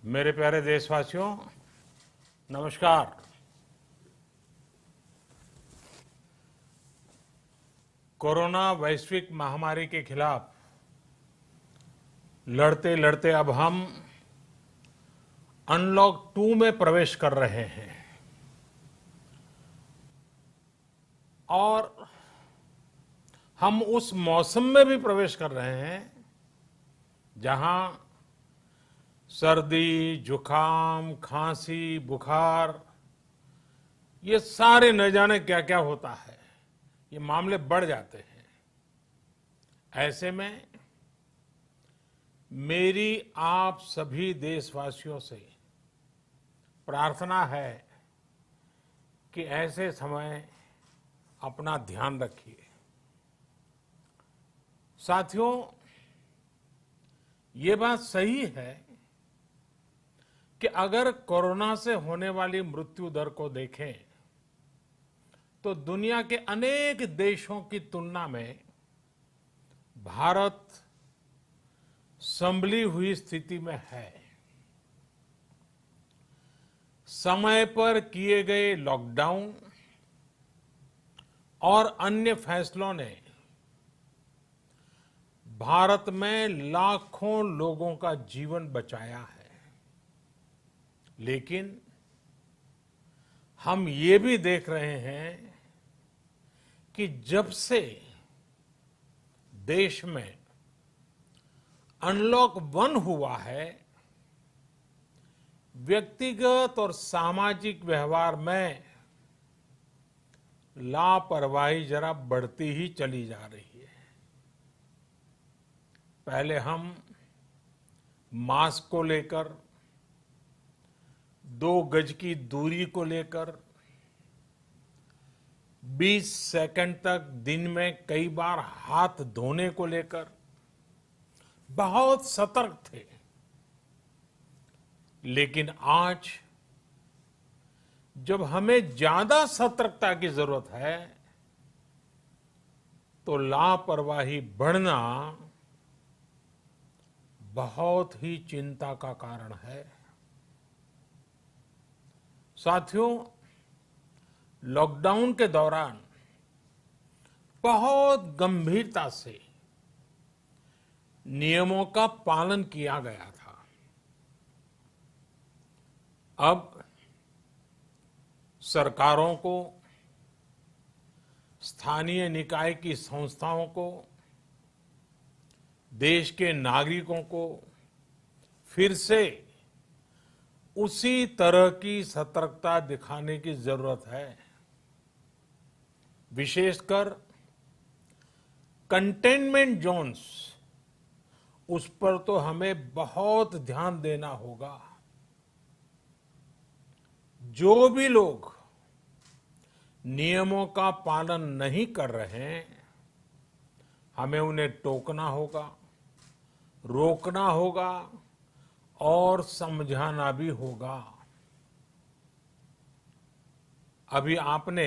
मेरे प्यारे देशवासियों, नमस्कार। कोरोना वैश्विक महामारी के खिलाफ लड़ते लड़ते अब हम अनलॉक 2 में प्रवेश कर रहे हैं और हम उस मौसम में भी प्रवेश कर रहे हैं जहां सर्दी, जुकाम, खांसी, बुखार ये सारे न जाने क्या क्या होता है, ये मामले बढ़ जाते हैं। ऐसे में मेरी आप सभी देशवासियों से प्रार्थना है कि ऐसे समय अपना ध्यान रखिए। साथियों, ये बात सही है कि अगर कोरोना से होने वाली मृत्यु दर को देखें तो दुनिया के अनेक देशों की तुलना में भारत संभली हुई स्थिति में है। समय पर किए गए लॉकडाउन और अन्य फैसलों ने भारत में लाखों लोगों का जीवन बचाया है, लेकिन हम ये भी देख रहे हैं कि जब से देश में अनलॉक 1 हुआ है, व्यक्तिगत और सामाजिक व्यवहार में लापरवाही जरा बढ़ती ही चली जा रही है। पहले हम मास्क को लेकर, 2 गज की दूरी को लेकर 20 सेकंड तक दिन में कई बार हाथ धोने को लेकर बहुत सतर्क थे, लेकिन आज जब हमें ज्यादा सतर्कता की जरूरत है तो लापरवाही बढ़ना बहुत ही चिंता का कारण है। साथियों, लॉकडाउन के दौरान बहुत गंभीरता से नियमों का पालन किया गया था। अब सरकारों को, स्थानीय निकाय की संस्थाओं को, देश के नागरिकों को फिर से उसी तरह की सतर्कता दिखाने की जरूरत है। विशेषकर कंटेनमेंट जोन्स, उस पर तो हमें बहुत ध्यान देना होगा। जो भी लोग नियमों का पालन नहीं कर रहे हैं, हमें उन्हें टोकना होगा, रोकना होगा और समझाना भी होगा। अभी आपने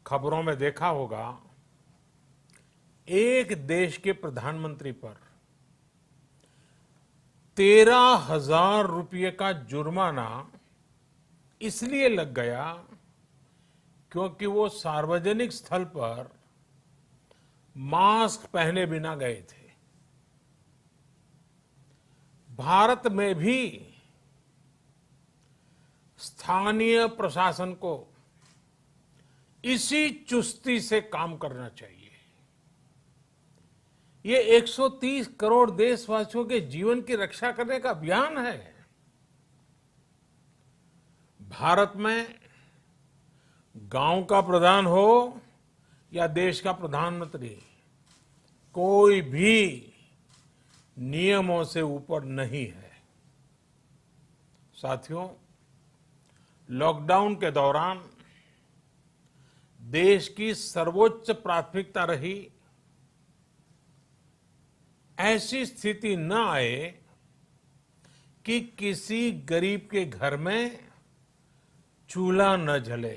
खबरों में देखा होगा, एक देश के प्रधानमंत्री पर 13,000 रुपये का जुर्माना इसलिए लग गया क्योंकि वो सार्वजनिक स्थल पर मास्क पहने बिना गए थे। भारत में भी स्थानीय प्रशासन को इसी चुस्ती से काम करना चाहिए। ये 130 करोड़ देशवासियों के जीवन की रक्षा करने का अभियान है। भारत में गांव का प्रधान हो या देश का प्रधानमंत्री, कोई भी नियमों से ऊपर नहीं है। साथियों, लॉकडाउन के दौरान देश की सर्वोच्च प्राथमिकता रही ऐसी स्थिति न आए कि किसी गरीब के घर में चूल्हा न जले।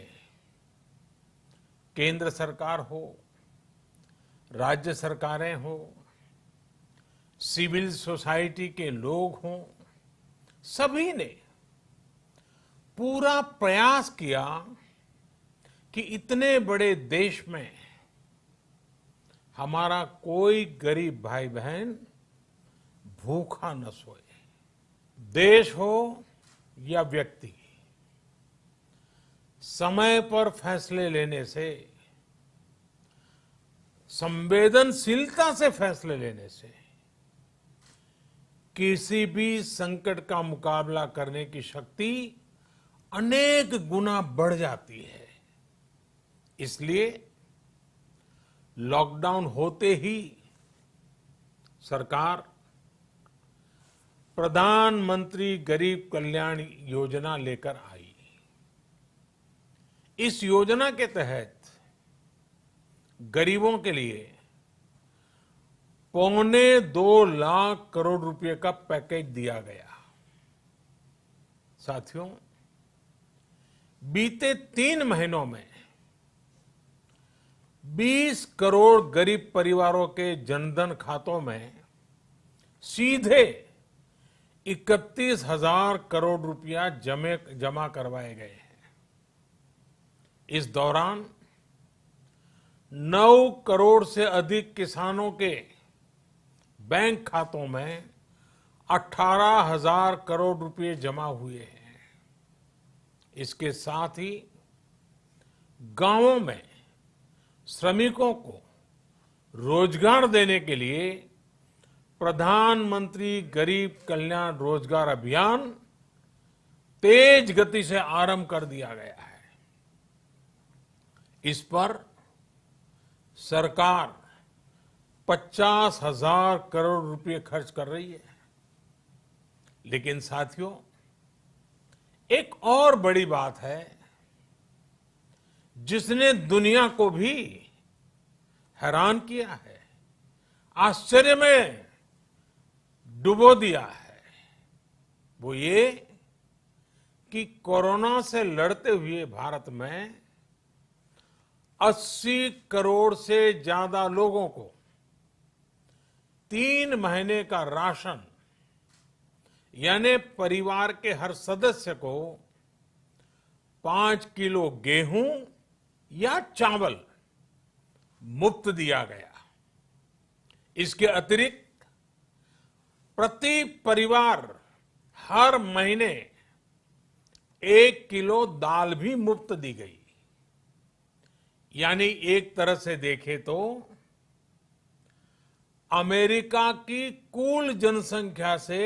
केंद्र सरकार हो, राज्य सरकारें हो, सिविल सोसाइटी के लोग हों, सभी ने पूरा प्रयास किया कि इतने बड़े देश में हमारा कोई गरीब भाई बहन भूखा न सोए। देश हो या व्यक्ति, समय पर फैसले लेने से, संवेदनशीलता से फैसले लेने से किसी भी संकट का मुकाबला करने की शक्ति अनेक गुना बढ़ जाती है। इसलिए लॉकडाउन होते ही सरकार प्रधानमंत्री गरीब कल्याण योजना लेकर आई। इस योजना के तहत गरीबों के लिए 2.25 लाख करोड़ रुपए का पैकेज दिया गया। साथियों, बीते 3 महीनों में 20 करोड़ गरीब परिवारों के जनधन खातों में सीधे 31,000 करोड़ रुपया जमा करवाए गए हैं। इस दौरान 9 करोड़ से अधिक किसानों के बैंक खातों में 18,000 करोड़ रुपए जमा हुए हैं। इसके साथ ही गांवों में श्रमिकों को रोजगार देने के लिए प्रधानमंत्री गरीब कल्याण रोजगार अभियान तेज गति से आरंभ कर दिया गया है। इस पर सरकार 50,000 करोड़ रुपए खर्च कर रही है। लेकिन साथियों, एक और बड़ी बात है जिसने दुनिया को भी हैरान किया है, आश्चर्य में डुबो दिया है। वो ये कि कोरोना से लड़ते हुए भारत में 80 करोड़ से ज्यादा लोगों को 3 महीने का राशन, यानी परिवार के हर सदस्य को 5 किलो गेहूं या चावल मुफ्त दिया गया। इसके अतिरिक्त प्रति परिवार हर महीने 1 किलो दाल भी मुफ्त दी गई। यानी एक तरह से देखें तो अमेरिका की कुल जनसंख्या से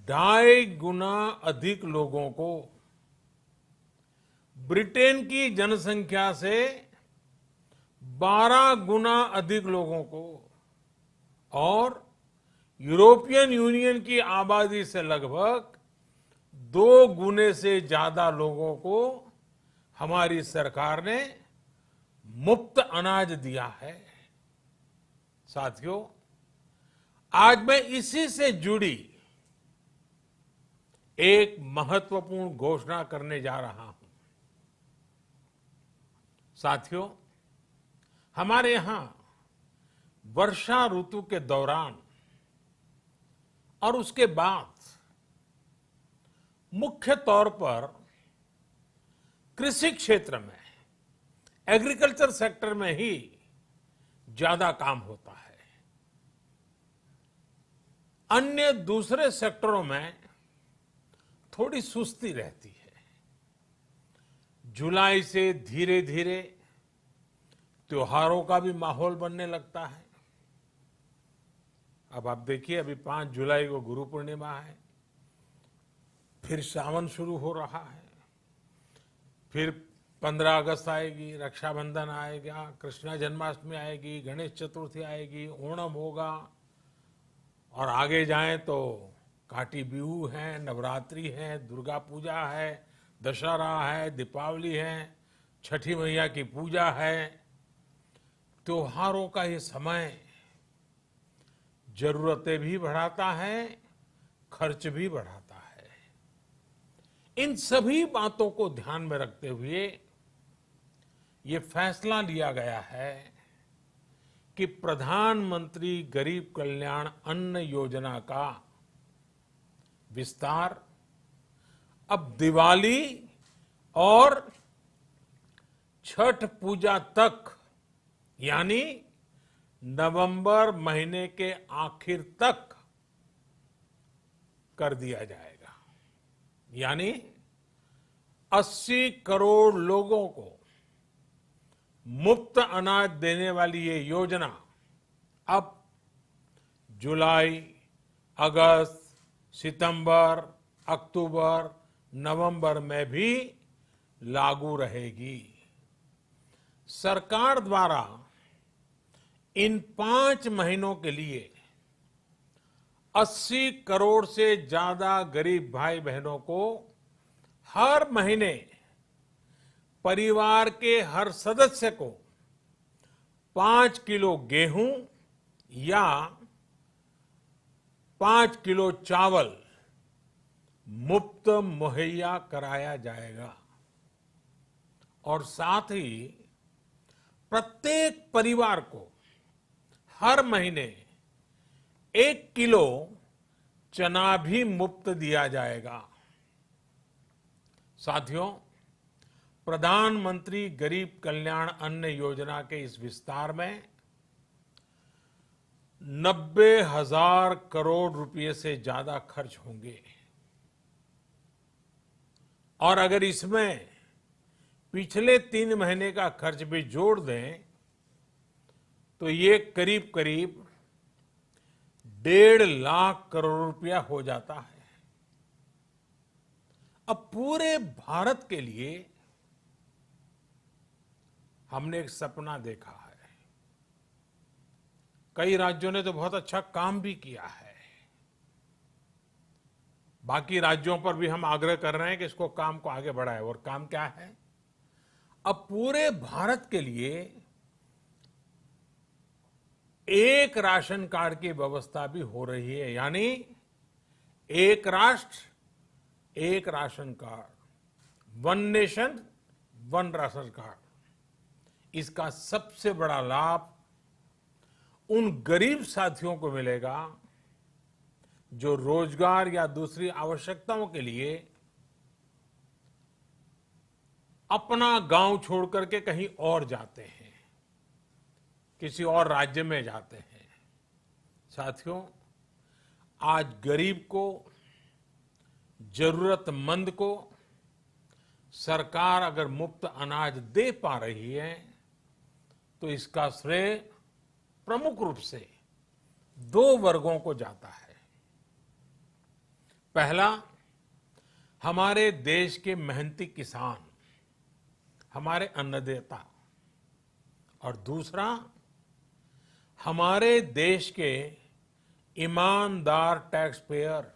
2.5 गुना अधिक लोगों को, ब्रिटेन की जनसंख्या से 12 गुना अधिक लोगों को और यूरोपियन यूनियन की आबादी से लगभग 2 गुने से ज्यादा लोगों को हमारी सरकार ने मुफ्त अनाज दिया है। साथियों, आज मैं इसी से जुड़ी एक महत्वपूर्ण घोषणा करने जा रहा हूं। साथियों, हमारे यहां वर्षा ऋतु के दौरान और उसके बाद मुख्य तौर पर कृषि क्षेत्र में, एग्रीकल्चर सेक्टर में ही ज्यादा काम होता है। अन्य दूसरे सेक्टरों में थोड़ी सुस्ती रहती है। जुलाई से धीरे धीरे त्योहारों का भी माहौल बनने लगता है। अब आप देखिए, अभी 5 जुलाई को गुरु पूर्णिमा है, फिर सावन शुरू हो रहा है, फिर 15 अगस्त आएगी, रक्षाबंधन आएगा, कृष्ण जन्माष्टमी आएगी, गणेश चतुर्थी आएगी, ओणम होगा और आगे जाएं तो काटी बिहू है, नवरात्रि है, दुर्गा पूजा है, दशहरा है, दीपावली है, छठी मैया की पूजा है। त्योहारों का ये समय जरूरतें भी बढ़ाता है, खर्च भी बढ़ाता है। इन सभी बातों को ध्यान में रखते हुए ये फैसला लिया गया है कि प्रधानमंत्री गरीब कल्याण अन्न योजना का विस्तार अब दिवाली और छठ पूजा तक, यानी नवंबर महीने के आखिर तक कर दिया जाएगा। यानी 80 करोड़ लोगों को मुफ्त अनाज देने वाली ये योजना अब जुलाई, अगस्त, सितंबर, अक्टूबर, नवंबर में भी लागू रहेगी। सरकार द्वारा इन 5 महीनों के लिए 80 करोड़ से ज्यादा गरीब भाई बहनों को हर महीने परिवार के हर सदस्य को 5 किलो गेहूं या 5 किलो चावल मुफ्त मुहैया कराया जाएगा। और साथ ही प्रत्येक परिवार को हर महीने 1 किलो चना भी मुफ्त दिया जाएगा। साथियों, प्रधानमंत्री गरीब कल्याण अन्न योजना के इस विस्तार में 90,000 करोड़ रुपए से ज्यादा खर्च होंगे। और अगर इसमें पिछले 3 महीने का खर्च भी जोड़ दें तो ये करीब करीब 1.5 लाख करोड़ रुपया हो जाता है। अब पूरे भारत के लिए हमने एक सपना देखा है। कई राज्यों ने तो बहुत अच्छा काम भी किया है। बाकी राज्यों पर भी हम आग्रह कर रहे हैं कि इसको काम को आगे बढ़ाएं। और काम क्या है? अब पूरे भारत के लिए एक राशन कार्ड की व्यवस्था भी हो रही है। यानी एक राष्ट्र एक ration card, 1 nation 1 ration card. इसका सबसे बड़ा लाभ उन गरीब साथियों को मिलेगा जो रोजगार या दूसरी आवश्यकताओं के लिए अपना गांव छोड़ करके कहीं और जाते हैं, किसी और राज्य में जाते हैं। साथियों, आज गरीब को, जरूरतमंद को सरकार अगर मुफ्त अनाज दे पा रही है तो इसका श्रेय प्रमुख रूप से 2 वर्गों को जाता है। पहला, हमारे देश के मेहनती किसान, हमारे अन्नदाता। और दूसरा, हमारे देश के ईमानदार टैक्स पेयर।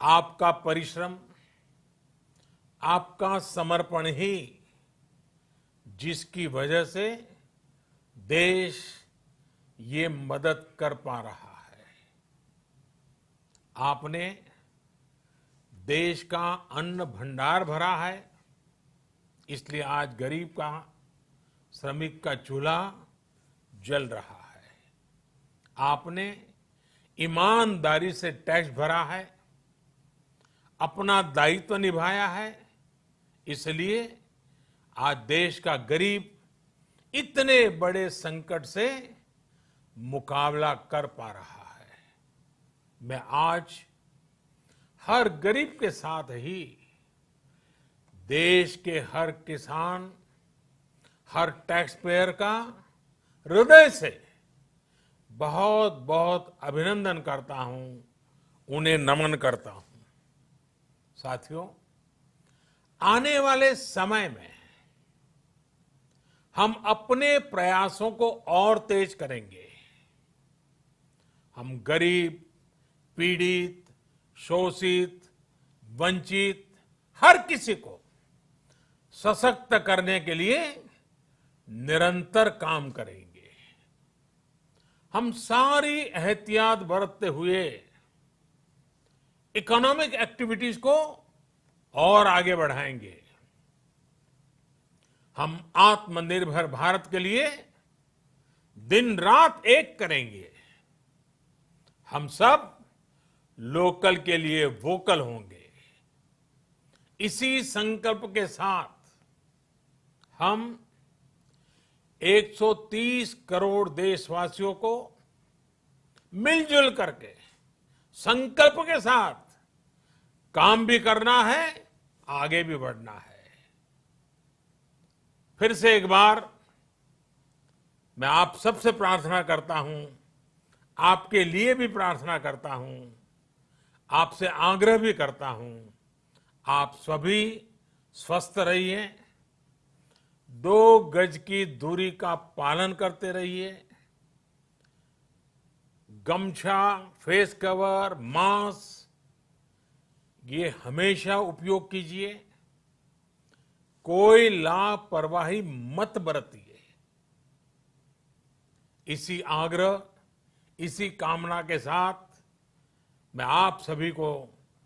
आपका परिश्रम, आपका समर्पण ही जिसकी वजह से देश ये मदद कर पा रहा है। आपने देश का अन्न भंडार भरा है, इसलिए आज गरीब का, श्रमिक का चूल्हा जल रहा है। आपने ईमानदारी से टैक्स भरा है, अपना दायित्व निभाया है, इसलिए आज देश का गरीब इतने बड़े संकट से मुकाबला कर पा रहा है। मैं आज हर गरीब के साथ ही देश के हर किसान, हर टैक्स पेयर का हृदय से बहुत बहुत अभिनंदन करता हूं, उन्हें नमन करता हूं। साथियों, आने वाले समय में हम अपने प्रयासों को और तेज करेंगे। हम गरीब, पीड़ित, शोषित, वंचित हर किसी को सशक्त करने के लिए निरंतर काम करेंगे। हम सारी एहतियात बरतते हुए इकोनॉमिक एक्टिविटीज को और आगे बढ़ाएंगे। हम आत्मनिर्भर भारत के लिए दिन रात एक करेंगे। हम सब लोकल के लिए वोकल होंगे। इसी संकल्प के साथ हम 130 करोड़ देशवासियों को मिलजुल करके संकल्प के साथ काम भी करना है, आगे भी बढ़ना है। फिर से एक बार मैं आप सबसे प्रार्थना करता हूं, आपके लिए भी प्रार्थना करता हूं, आपसे आग्रह भी करता हूं, आप सभी स्वस्थ रहिए, 2 गज की दूरी का पालन करते रहिए, गमछा, फेस कवर, मास्क ये हमेशा उपयोग कीजिए, कोई लापरवाही मत बरतिए। इसी आग्रह, इसी कामना के साथ मैं आप सभी को